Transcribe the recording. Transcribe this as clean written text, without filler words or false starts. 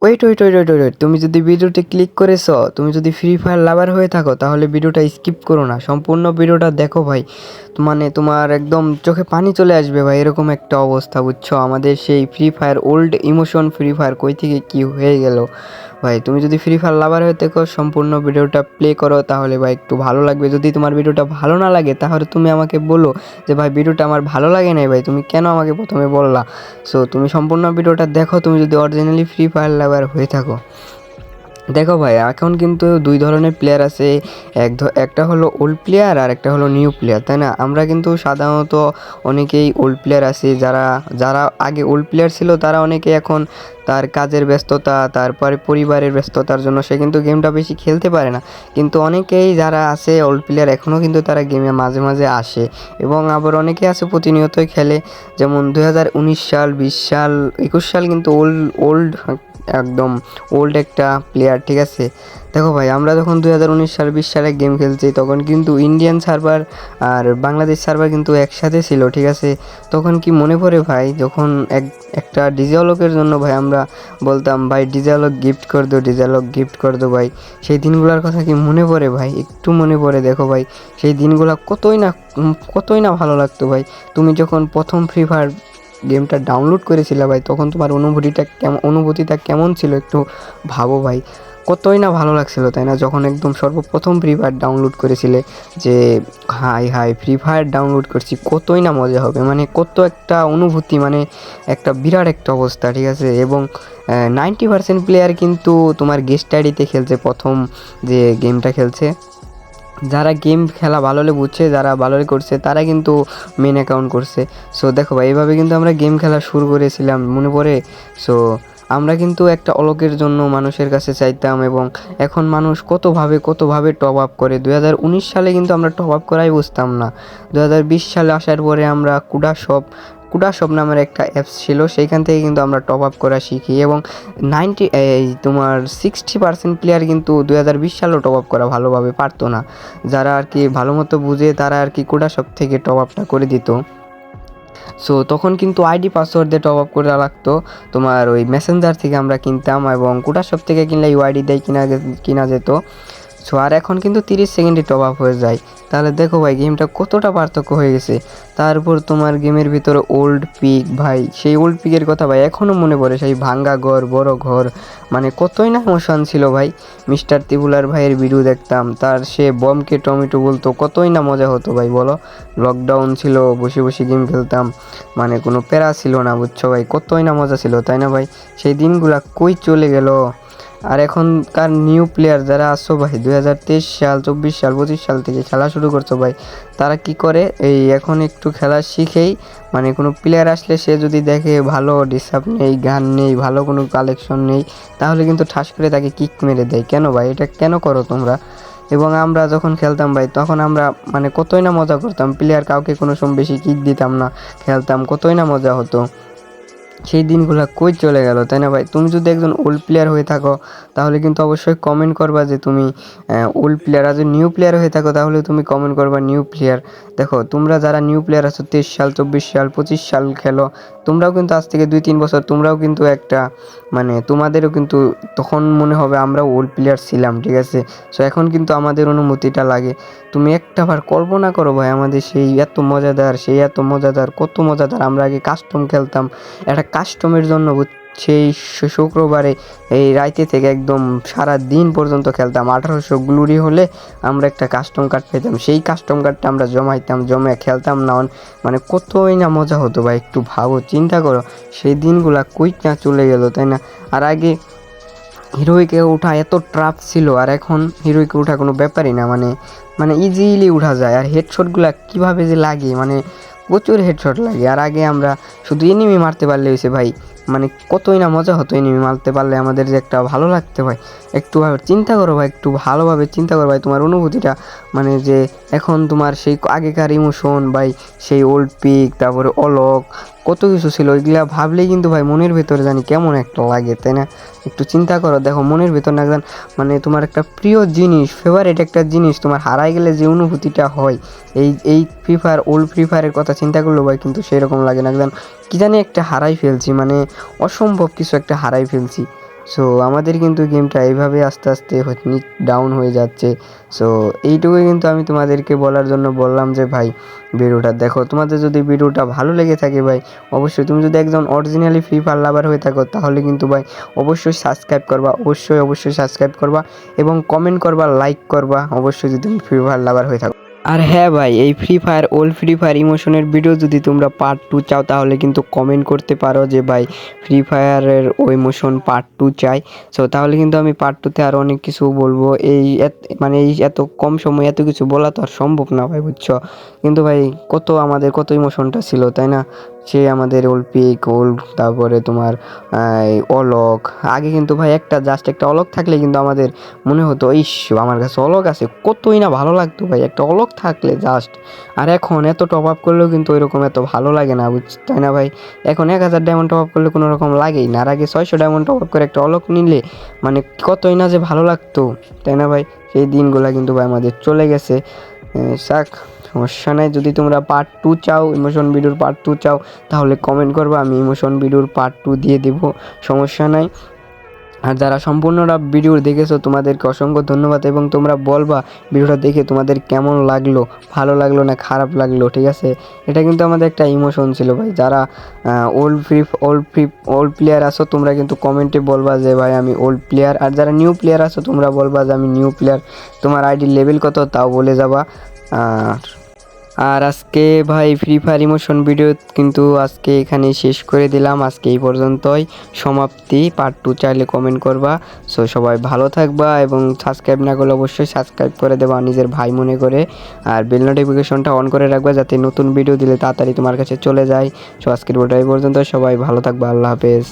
Wait, তুমি যদি ভিডিওতে ক্লিক করেছো, তুমি যদি ফ্রি ফায়ার লাভার হয়ে থাকো তাহলে ভিডিওটা স্কিপ করো না, সম্পূর্ণ ভিডিওটা দেখো ভাই। মানে তোমার একদম চোখে পানি চলে আসবে ভাই, এরকম একটা অবস্থা বুঝছো। আমাদের সেই free fire old emotion free fire কই থেকে কি হয়ে গেল ভাই। তুমি যদি ফ্রি ফায়ার লাভার হয়ে থাকো সম্পূর্ণ ভিডিওটা প্লে করো তাহলে ভাই একটু ভালো লাগবে। যদি তোমার ভিডিওটা ভালো না লাগে তাহলে তুমি আমাকে বলো যে ভাই ভিডিওটা আমার ভালো লাগে নাই ভাই, তুমি কেন আমাকে প্রথমে বললা। সো তুমি সম্পূর্ণ ভিডিওটা দেখো তুমি যদি অরিজিনালি ফ্রি ফায়ার লাভার হয়ে থাকো। দেখো ভাই, এখন কিন্তু দুই ধরনের প্লেয়ার আছে, একটা হলো ওল্ড প্লেয়ার আর একটা হলো নিউ প্লেয়ার, তাই না? আমরা কিন্তু সাধারণত অনেকেই ওল্ড প্লেয়ার আছি, যারা যারা আগে ওল্ড প্লেয়ার ছিল তারা অনেকে এখন তার কাজের ব্যস্ততা, তারপরে পরিবারের ব্যস্ততার জন্য সে কিন্তু গেমটা বেশি খেলতে পারে না। কিন্তু অনেকেই যারা আছে ওল্ড প্লেয়ার এখনও কিন্তু তারা গেমে মাঝে মাঝে আসে, এবং আবার অনেকে আছে প্রতিনিয়তই খেলে। যেমন 2019 সাল, 20 সাল, 21 সাল কিন্তু ওল্ড ওল্ড একদম ওল্ড একটা প্লেয়ার, ঠিক আছে? দেখো ভাই, আমরা যখন 2019 সাল 20 সালে গেম খেলছি তখন কিন্তু ইন্ডিয়ান সার্ভার আর বাংলাদেশ সার্ভার কিন্তু একসাথে ছিল, ঠিক আছে? তখন কি মনে পড়ে ভাই, যখন একটা ডিজে আলোকের জন্য ভাই আমরা বলতাম ভাই ডিজে আলোক গিফট কর দো, ডিজে আলোক গিফট কর দো ভাই। সেই দিনগুলোর কথা কি মনে পড়ে ভাই? একটু মনে পড়ে দেখো ভাই, সেই দিনগুলো কতই না ভালো লাগতো ভাই। তুমি যখন প্রথম ফ্রি ফায়ার গেমটা ডাউনলোড করেছিলে ভাই, তখন তোমার অনুভূতিটা কেমন ছিল একটু ভাবো ভাই। কতই না ভালো লাগছিল, তাই না? যখন একদম সর্বপ্রথম ফ্রি ফায়ার ডাউনলোড করেছিলে, যে high high free fire download করছি, কতই না মজা হবে, মানে কত একটা অনুভূতি, মানে একটা বিরাট একটা অবস্থা, ঠিক আছে? এবং 90% প্লেয়ার কিন্তু তোমার গেস্ট আইডিতে খেলছে প্রথম যে গেমটা খেলছে। যারা গেম খেলা ভালো বুঝছে, যারা ভালো করছে তারা কিন্তু মেন অ্যাকাউন্ট করছে। সো দেখো ভাই, এইভাবে কিন্তু আমরা গেম খেলা শুরু করেছিলাম, মনে পড়ে? সো আমরা কিন্তু একটা অলকের জন্য মানুষের কাছে চাইতাম, এবং এখন মানুষ কতভাবে টপ আপ করে। 2019 সালে কিন্তু আমরা টপ আপ করাই বুঝতাম না। 2020 সালে আসার পরে আমরা কুডা শপ নামের একটা অ্যাপস ছিল, সেইখান থেকে কিন্তু আমরা টপ আপ করা শিখি, এবং তোমার 60% প্লেয়ার কিন্তু 2020 সালেও টপ আপ করা ভালোভাবে পারতো না। যারা আর কি ভালো মতো বুঝে তারা আর কি কুডা শপ থেকে টপ আপটা করে দিত। সো তখন কিন্তু আইডি পাসওয়ার্ড দিয়ে টপ আপ করা লাগতো, তোমার ওই মেসেঞ্জার থেকে আমরা কিনতাম, এবং কুডা শপ থেকে কিনলে ইউআইডি দিয়ে কিনা যেত। সো আর এখন কিন্তু 30 সেকেন্ডে টপ আপ হয়ে যায়। তাহলে দেখো ভাই, গেমটা কতটা পার্থক্য হয়ে গেছে। তারপর তোমার গেমের ভিতরে ওল্ড পিক ভাই, সেই ওল্ড পিকের কথা ভাই এখনও মনে পড়ে। সেই ভাঙ্গা ঘর, বড় ঘর, মানে কতই না ইমোশন ছিল ভাই। মিস্টার ত্রিপুলার ভাইয়ের ভিডিও দেখতাম, তার সে বমকে টমেটো বলতো, কতই না মজা হতো ভাই বলো। লকডাউন ছিল, বসে বসে গেম খেলতাম, মানে কোনো প্যারা ছিল না, বুঝছো ভাই? কতই না মজা ছিল, তাই না ভাই? সেই দিনগুলা কই চলে গেল। আর এখনকার নিউ প্লেয়ার যারা আসছো ভাই, 2023 সাল, 24 সাল, 25 সাল থেকে খেলা শুরু করছো ভাই, তারা কি করে, এই এখন একটু খেলা শিখেই, মানে কোনো প্লেয়ার আসলে সে যদি দেখে ভালো ডিসাপ নেই, গান নেই, ভালো কোনো কালেকশন নেই, তাহলে কিন্তু ঠাস করে তাকে কিক মেরে দেয়। কেন ভাই, এটা কেন করো তোমরা? এবং আমরা যখন খেলতাম ভাই, তখন আমরা মানে কতই না মজা করতাম, প্লেয়ার কাউকে কোনো সময় বেশি কিক দিতাম না, খেলতাম, কতই না মজা হতো। সেই দিনগুলো কই চলে গেল, তাই না ভাই? তুমি যদি একজন ওল্ড প্লেয়ার হয়ে থাকো তাহলে কিন্তু অবশ্যই কমেন্ট করবা যে তুমি ওল্ড প্লেয়ার। আর যদি নিউ প্লেয়ার হয়ে থাকো তাহলে তুমি কমেন্ট করবা নিউ প্লেয়ার। দেখো, তোমরা যারা নিউ প্লেয়ার আছো, 23 সাল, 24 সাল, 25 সাল খেলো, তোমরাও কিন্তু আজ থেকে 2-3 বছর তোমরাও কিন্তু একটা, মানে তোমাদেরও কিন্তু তখন মনে হবে আমরাও ওল্ড প্লেয়ার ছিলাম, ঠিক আছে? সো এখন কিন্তু আমাদের অনুমতিটা লাগে। তুমি একটাবার কল্পনা করো ভাই, আমাদের এত মজাদার, কত মজাদার। আমরা আগে কাস্টম খেলতাম, একটা কাস্টমের জন্য সেই শুক্রবারে এই রাইতে থেকে একদম সারা দিন পর্যন্ত খেলতাম। 1800 গ্লুরি হলে আমরা একটা কাস্টম কার্ড পেতাম, সেই কাস্টম কার্ডটা আমরা জমে খেলতাম না, মানে কতই না মজা হতো ভাই। একটু ভাবো, চিন্তা করো, সেই দিনগুলা কই না চলে গেল, তাই না? আর আগে হিরোইকে ওঠা এত ট্রাপ ছিল, আর এখন হিরোইকে ওঠা কোনো ব্যাপারই না, মানে মানে ইজিলি উঠা যায়। আর হেডশটগুলো কীভাবে যে লাগে, মানে প্রচুর হেডশট লাগে। আর আগে আমরা শুধু এনিমি মারতে পারলে হয়েছে ভাই, মানে কতই না মজা হতো এনিমি মারতে পারলে, আমাদের যে একটা ভালো লাগতে ভাই। একটু চিন্তা করো ভাই, একটু ভালোভাবে চিন্তা করো ভাই, তোমার অনুভূতিটা, মানে যে এখন তোমার সেই আগেকার ইমোশন ভাই, সেই ওল্ড পিক, তারপরে অলক, কত কিছু ছিল, ওইগুলা ভাবলেই কিন্তু ভাই মনের ভেতরে জানি কেমন একটা লাগে, তাই না? একটু চিন্তা করো, দেখো মনের ভেতর না একদম, মানে তোমার একটা প্রিয় জিনিস, ফেভারিট একটা জিনিস তোমার হারাই গেলে যে অনুভূতিটা হয়, এই ফ্রি ফায়ার, ওল্ড ফ্রি ফায়ারের কথা চিন্তা করলো ভাই কিন্তু সেরকম লাগে না একদম, কি জানি একটা হারাই ফেলছি, মানে অসম্ভব কিছু একটা হারাই ফেলছি। সো আমাদের কিন্তু গেমটা এইভাবে আস্তে আস্তে ডাউন হয়ে যাচ্ছে। সো এইটুকুই কিন্তু আমি তোমাদেরকে বলার জন্য বললাম যে ভাই ভিডিওটা দেখো, তোমাদের যদি ভিডিওটা ভালো লেগে থাকে ভাই অবশ্যই, তুমি যদি একজন অরিজিনালি ফ্রি ফায়ার লাভার হয়ে থাকো তাহলে কিন্তু ভাই অবশ্যই সাবস্ক্রাইব করবা, অবশ্যই সাবস্ক্রাইব করবা এবং কমেন্ট করবা, লাইক করবা অবশ্যই যদি তুমি ফ্রি ফায়ার লাভার হয়ে থাকো। আর হ্যাঁ ভাই, এই free fire old free fire ইমোশনের ভিডিও যদি তোমরা পার্ট 2 চাও তাহলে কিন্তু কমেন্ট করতে পারো যে ভাই ফ্রি ফায়ারের ওই ইমোশন পার্ট 2 চাই। সো তাহলে কিন্তু আমি পার্ট 2তে আরও অনেক কিছু বলবো। মানে এই এত কম সময় এত কিছু বলা তো আর সম্ভব না ভাই, বুঝছো? কিন্তু ভাই আমাদের কত ইমোশনটা ছিল, তাই না? সে আমাদের ওল্ড পিক, ওল্ড, তারপরে তোমার অলোক। আগে কিন্তু ভাই জাস্ট একটা অলোক থাকলে কিন্তু আমাদের মনে হতো ইস আমার কাছে অলোক আছে, কতই না ভালো লাগতো ভাই একটা অলোক থাকলে জাস্ট। আর এখন এত টপ আপ করলেও কিন্তু ওইরকম এত ভালো লাগে না, তাই না ভাই? এখন 1000 ডায়মন্ড টপ আপ করলে কোনো রকম লাগেই না। আর আগে 600 ডায়মন্ড টপ আপ করে একটা অলোক নিলে মানে কতই না যে ভালো লাগতো, তাই না ভাই? সেই দিনগুলো কিন্তু ভাই আমাদের চলে গেছে। শাক সমস্যা নাই, যদি তোমরা পার্ট 2 চাও, ইমোশন ভিডিওর পার্ট 2 চাও তাহলে কমেন্ট করবা, আমি ইমোশন ভিডিওর পার্ট 2 দিয়ে দেবো, সমস্যা নাই। আর যারা সম্পূর্ণটা ভিডিও দেখেছো তোমাদেরকে অসংখ্য ধন্যবাদ, এবং তোমরা বলবা ভিডিওটা দেখে তোমাদের কেমন লাগলো, ভালো লাগলো না খারাপ লাগলো, ঠিক আছে? এটা কিন্তু আমাদের একটা ইমোশন ছিল ভাই। যারা ওল্ড প্লেয়ার আছো তোমরা কিন্তু কমেন্টে বলবা যে ভাই আমি ওল্ড প্লেয়ার, আর যারা নিউ প্লেয়ার আছো তোমরা বলবা যে আমি নিউ প্লেয়ার, তোমার আইডি লেভেল কত তাও বলে যাবা। আর আর আজকে ভাই ফ্রি ফায়ার ইমোশন ভিডিও কিন্তু আজকে এখানেই শেষ করে দিলাম, আজকে এই পর্যন্তই সমাপ্তি। পার্ট 2 চাইলে কমেন্ট করবা। সো সবাই ভালো থাকবা, এবং সাবস্ক্রাইব না করলে অবশ্যই সাবস্ক্রাইব করে দেবা নিজের ভাই মনে করে, আর বেল নোটিফিকেশনটা অন করে রাখবা যাতে নতুন ভিডিও দিলে তাড়াতাড়ি তোমার কাছে চলে যায়। সো আজকের ভিডিও এই পর্যন্ত, সবাই ভালো থাকবা, আল্লাহ হাফেজ।